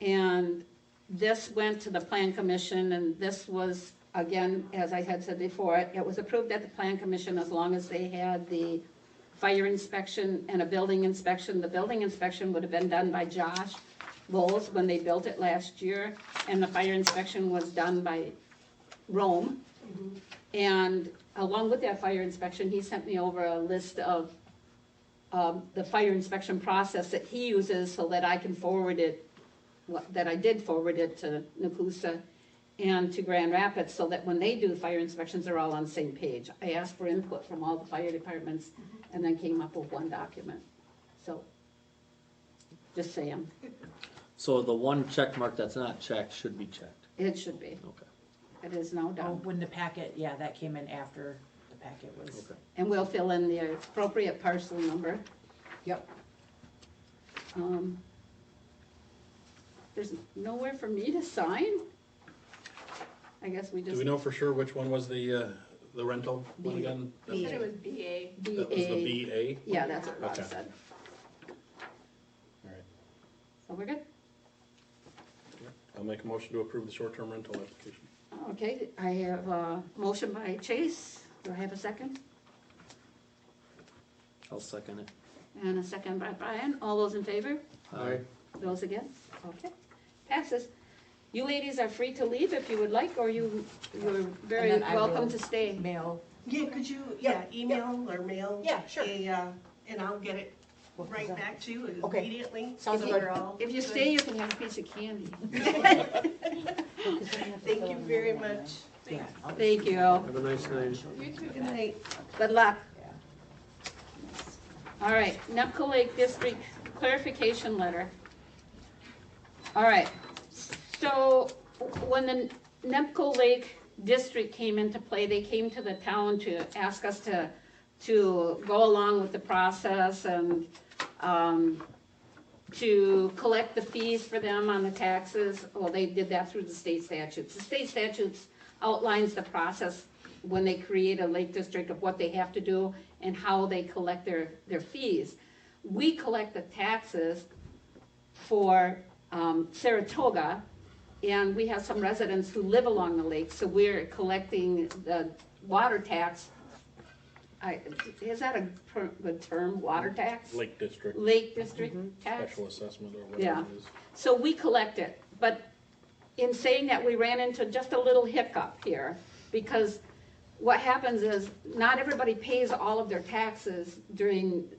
And this went to the plan commission, and this was, again, as I had said before, it was approved at the plan commission as long as they had the fire inspection and a building inspection. The building inspection would have been done by Josh Bowles when they built it last year, and the fire inspection was done by Rome. And along with that fire inspection, he sent me over a list of the fire inspection process that he uses so that I can forward it, that I did forward it to Nakusa and to Grand Rapids, so that when they do fire inspections, they're all on the same page. I asked for input from all the fire departments and then came up with one document. So, just saying, So the one check mark that's not checked should be checked. it should be. Okay. It is now Oh, done. when the packet, yeah, that came in after the packet was. Okay. And we'll fill in the appropriate parcel number. Yep. There's nowhere for me to sign? I guess we Do just. we know for sure which one was the rental one B. again? B. Said it was BA. That was the BA? Yeah, that's what Rob Okay. said. All right. So we're good? I'll make a motion to approve the short-term rental application. Okay, I have a motion by Chase. Do I have a second? I'll second it. And a second by Brian. All those in favor? Aye. Those against? Okay. Passes. You ladies are free to leave if you would like, or you're very And then I welcome will- to stay. Mail. Yeah, could you, email or mail? Yeah, sure. And I'll get it right back to you Okay. immediately. Sounds so good. we're all If you good. stay, you can have a piece of candy. Thank you very much. Yeah. Thank you. Have a nice night. You too, good night. Good luck. Yeah. All right, Nepco Lake District clarification letter. All right, so when the Nepco Lake District came into play, they came to the town to ask us to go along with the process and to collect the fees for them on the taxes. Well, they did that through the state statutes. The state statutes outlines the process when they create a lake district of what they have to do and how they collect their fees. We collect the taxes for Saratoga, and we have some residents who live along the lake, so we're collecting the water tax. Is that a good term, water tax? Lake District, Lake district tax? special assessment or Yeah. whatever it is. So we collect it, but in saying that, we ran into just a little hiccup here, because what happens is, not everybody pays all of their taxes during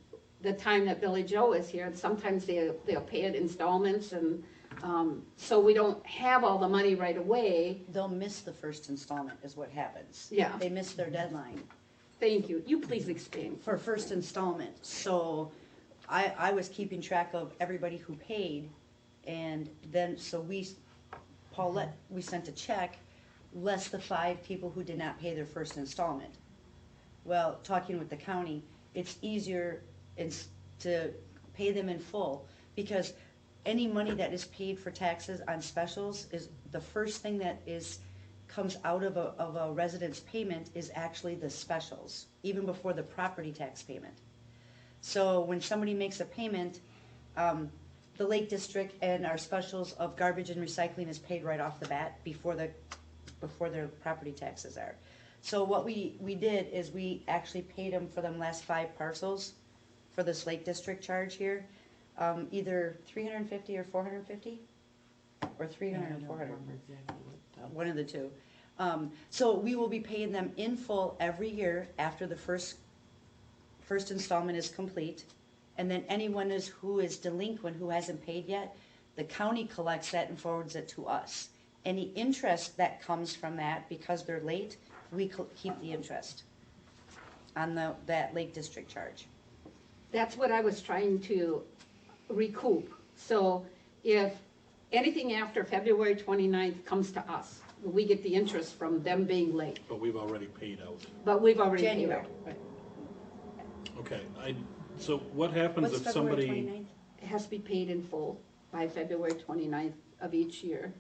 the time that Billy Joe is here. Sometimes they'll pay it installments, and So we don't have all the money right away. They'll miss the first installment is what happens. Yeah. They miss their deadline Thank you. You please explain. for first installment. So I was keeping track of everybody who paid, and then, so Paulette, we sent a check, less the 5 people who did not pay their first installment. Well, talking with the county, it's easier to pay them in full, because any money that is paid for taxes on specials is, the first thing that comes out of a resident's payment is actually the specials, even before the property tax payment. So when somebody makes a payment, the Lake District and our specials of garbage and recycling is paid right off the bat before their property taxes are. So what we did is we actually paid them for them last 5 parcels for this Lake District charge here, either $350 or $450, or $300 or $400, one of the two. So we will be paying them in full every year after the first installment is complete. And then anyone who is delinquent, who hasn't paid yet, the county collects that and forwards it to us. Any interest that comes from that, because they're late, we keep the interest on that Lake District charge. That's what I was trying to recoup. So if anything after February 29th comes to us, we get the interest from them being late. But we've already paid out. But we've already paid January. out. Okay, so what happens What's if February somebody, 29th? It has to be paid in full by February 29th of each year.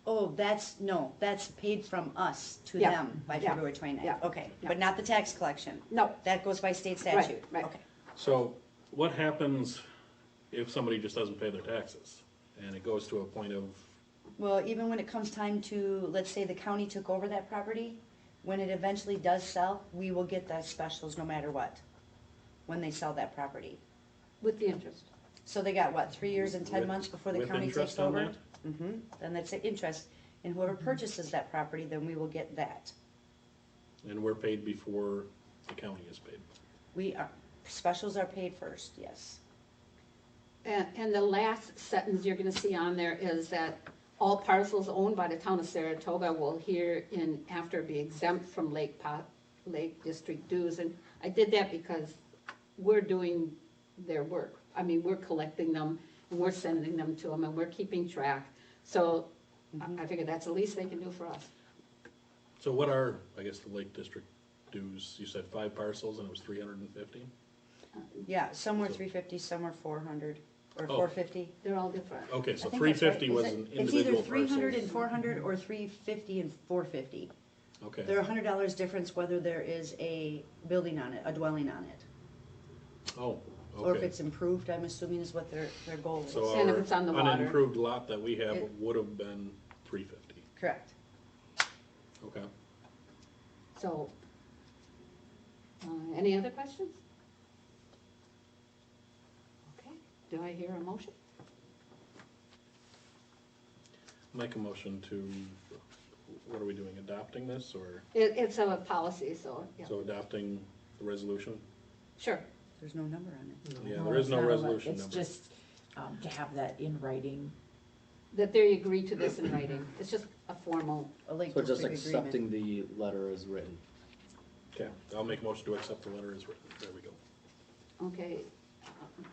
Oh, that's paid from us to Yeah, them by yeah, February 29th. yeah, Okay, yeah. but not the tax collection. No, That goes by state Right, statute. right. Okay. so what happens if somebody just doesn't pay their taxes? And it goes to a point of, Well, even when it comes time to, let's say the county took over that property, when it eventually does sell, we will get the specials no matter what, when they sell that property. with the interest. So they got, what, 3 years and 10 With- months before the with county interest takes on over? that? Mm-hmm, then that's the interest, and whoever purchases that property, then we will get that. and we're paid before the county is paid. Specials are paid first, yes. And the last sentence you're gonna see on there is that all parcels owned by the town of Saratoga will hereinafter be exempt from Lake District dues. And I did that because we're doing their work. I mean, we're collecting them, and we're sending them to them, and we're keeping track. So I figured that's the least they can do for us. So what are, I guess, the Lake District dues? You said 5 parcels and it was 350? Yeah, some were 350, some were 400, or Oh. 450. They're all different. Okay, so I think that's right. 350 was Is an it- individual It's either 300 and parcel. 400 or 350 and 450. Okay, There are $100 difference whether there is a building on it, a dwelling on it. oh, Or if okay. it's improved, I'm assuming is what their goal is. So And if our it's on the water. unimproved lot that we have It- would have been 350. Correct. Okay. So, any other questions? Okay, do I hear a motion? Make a motion to, what are we doing, adopting this or, It's a policy, so, yeah, so adopting the resolution? sure. There's no number on it. Yeah, there is it's no not a- resolution It's number. just, to have that in writing. That they agree to this in writing. It's just a formal, A Lake So just District agreement. accepting the letter as written. Okay, I'll make a motion to accept the letter as written. There we go. okay.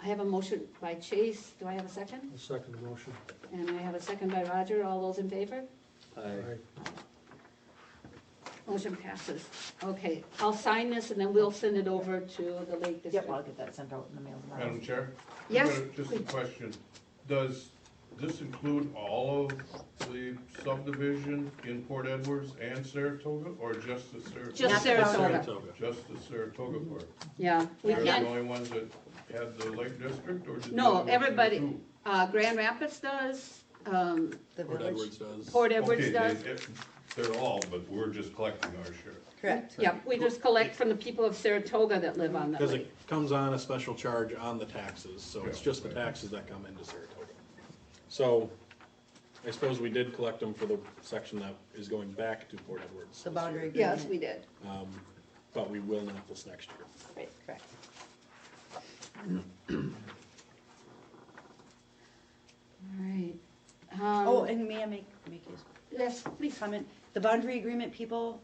I have a motion by Chase. Do I have a second? I'll second the motion. And I have a second by Roger. All those in favor? Aye. Motion passes. Okay, I'll sign this and then we'll send it over to the Lake District. Yep, I'll get that sent out in the mail tomorrow. Madam Chair? Yes, Just a question. Does this include all of the subdivision in Port Edwards and Saratoga, or just the Saratoga? Just Not Saratoga. Saratoga. Just the Saratoga part? Yeah, we They're the can't, only ones that had the Lake District, or did the No, other ones do everybody- too? Grand Rapids does, The Port village, Edwards does. Port Edwards Okay, does. they're all, but we're just collecting our share. correct. Yeah, we just collect from the people of Saratoga that live on the Because lake. it comes on a special charge on the taxes, so it's Yeah, just the right. taxes that come into Saratoga. So, I suppose we did collect them for the section that is going back to Port Edwards. The this year. boundary agreement. Yes, we did. But we will not this next year. Right. Correct. All right. yes, please comment. The boundary agreement people,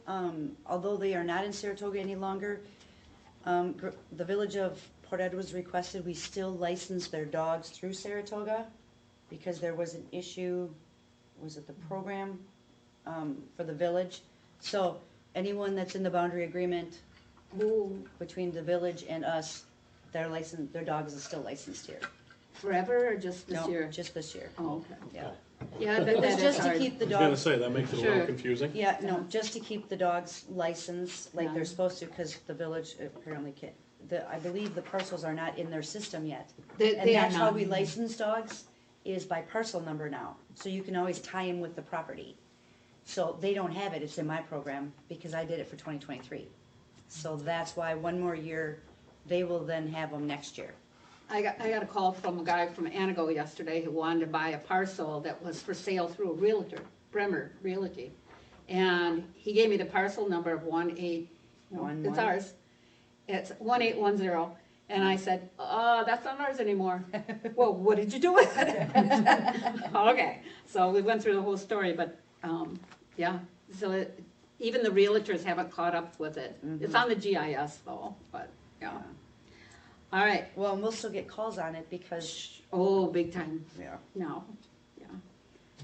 although they are not in Saratoga any longer, the village of Port Edwards requested we still license their dogs through Saratoga because there was an issue, was it the program, for the village? So anyone that's in the boundary agreement between the village and us, their license, their dogs are still licensed here. Forever or just this No, year? just this year. Oh, okay. Yeah. Yeah, I bet It was that is just to hard. keep the I was gonna dogs, say, that makes it a Sure. little confusing. yeah, no, just to keep the dogs licensed like Yeah. they're supposed to, because the village apparently can't. I believe the parcels are not in their system yet. And They are that's how not. we license dogs, is by parcel number now. So you can always tie them with the property. So they don't have it, it's in my program, because I did it for 2023. So that's why one more year, they will then have them next year. I got a call from a guy from Anago yesterday who wanted to buy a parcel that was for sale through a realtor, Bremer Realty. And he gave me the parcel number of 18, it's ours. It's 1810. And I said, that's not ours anymore. Well, what did you do with it? Okay, so we went through the whole story, but, yeah. So even the realtors haven't caught up with it. It's on the GIS though, but, yeah. All right. Well, and we'll still get calls on it because, Oh, big time. yeah, No, yeah.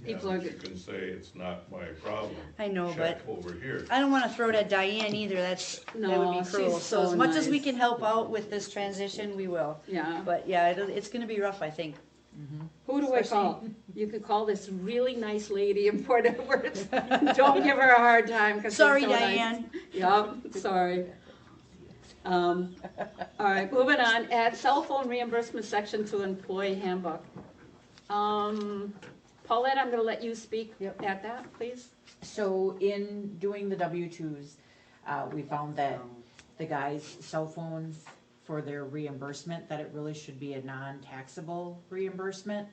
Yeah, People are but you good. can say it's not my problem. I know, but Check over here. I don't wanna throw it at Diane either, that No, would be cruel. she's So so as much as we nice. can help out with this transition, we will. Yeah. But yeah, it's gonna be rough, I think. Who do I call? You could call this really nice lady in Port Edwards. Don't give her a hard time, 'cause she's Sorry, so nice. Diane. Yup, sorry. All right, moving on. Add cell phone reimbursement section to employee handbook. Paulette, I'm gonna let you speak Yep. at that, please. So in doing the W-2s, we found that the guys' cell phones for their reimbursement, that it really should be a non-taxable reimbursement.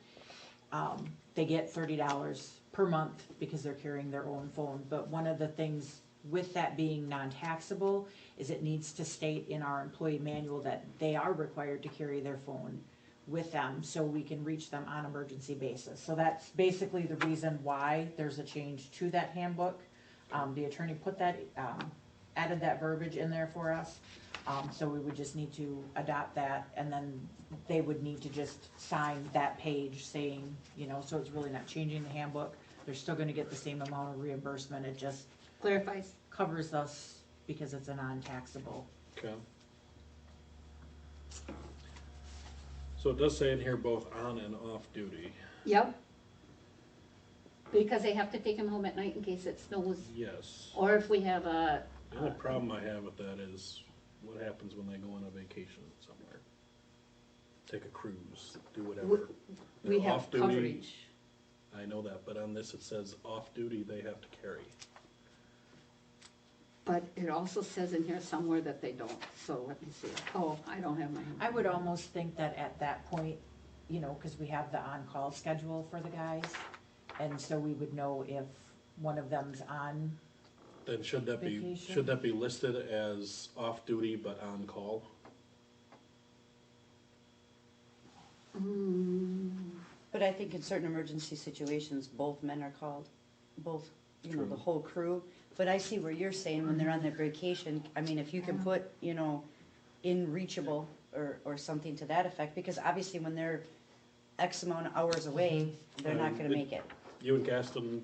They get $30 per month because they're carrying their own phone, but one of the things with that being non-taxable is it needs to state in our employee manual that they are required to carry their phone with them so we can reach them on emergency basis. So that's basically the reason why there's a change to that handbook. The attorney put that, added that verbiage in there for us. So we would just need to adopt that, and then they would need to just sign that page saying, so it's really not changing the handbook. They're still gonna get the same amount of reimbursement, it just Clarifies. covers us because it's a non-taxable. Okay. So it does say in here both on and off duty. Yep. Because they have to take them home at night in case it snows, Yes. or if we have a, The only problem I have with that is what happens when they go on a vacation somewhere. Take a cruise, do whatever. we They're have off duty. coverage. I know that, but on this it says off duty, they have to carry. But it also says in here somewhere that they don't, so let me see. Oh, I don't have my. I would almost think that at that point, cause we have the on-call schedule for the guys, and so we would know if one of them's on. Then should that Vacation. be listed as off duty but on call? But I think in certain emergency situations, both men are called, both, the whole crew. But I see where you're saying when they're on their vacation, I mean, if you can put, in reachable or something to that effect, because obviously when they're X amount of hours away, they're not gonna make it. You and Gaston